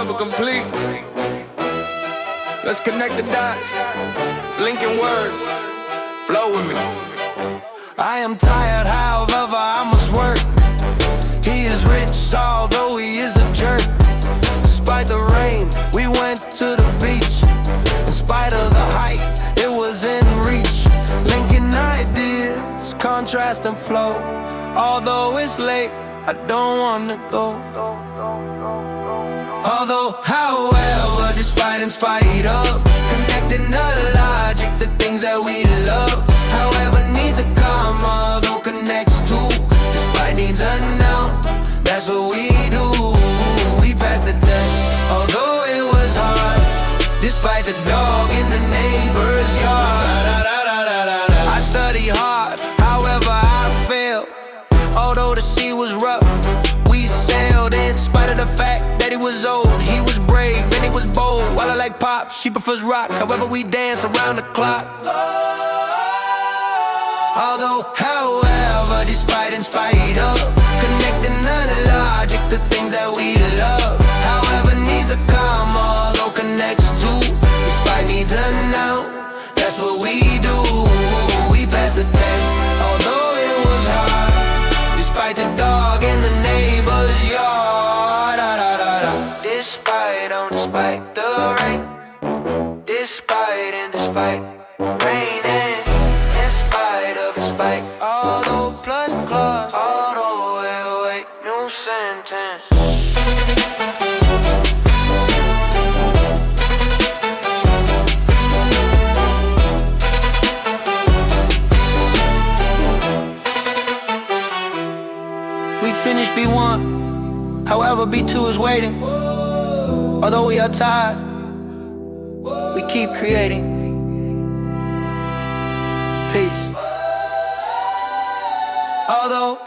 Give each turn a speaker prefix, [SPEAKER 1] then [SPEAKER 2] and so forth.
[SPEAKER 1] never complete. Let's connect the dots, linking words, flow with me. I am tired, however I must work. He is rich, although he is a jerk. Despite the rain, we went to the beach. In spite of the height, it was in reach. Linking ideas, contrast and flow. Although it's late, I don't wanna go. Although, however, despite, in spite of, connecting the logic, the things that we love. However needs a comma, though connects to. Despite needs a noun, that's what we do. We passed the test, although it was hard. Despite the dog in the neighbor's yard. I study hard, however I failed. Although the sea was rough, we sailed. In spite of the fact that he was old, he was brave and he was bold. While I like pop, she prefers rock. However we dance around the clock. Although, however, despite, in spite of, connecting the logic, the things that we love. However needs a comma, though connects to. Despite needs a noun, that's what we do. We passed the test, although it was hard. Despite the dog in the neighbor's yard. Despite, oh, despite the rain. Despite and despite raining. In spite of, in spite. Although plus clause. Although, wait, new sentence. We finished B1, however B2 is waiting. Although we are tired, we keep creating. Peace. Although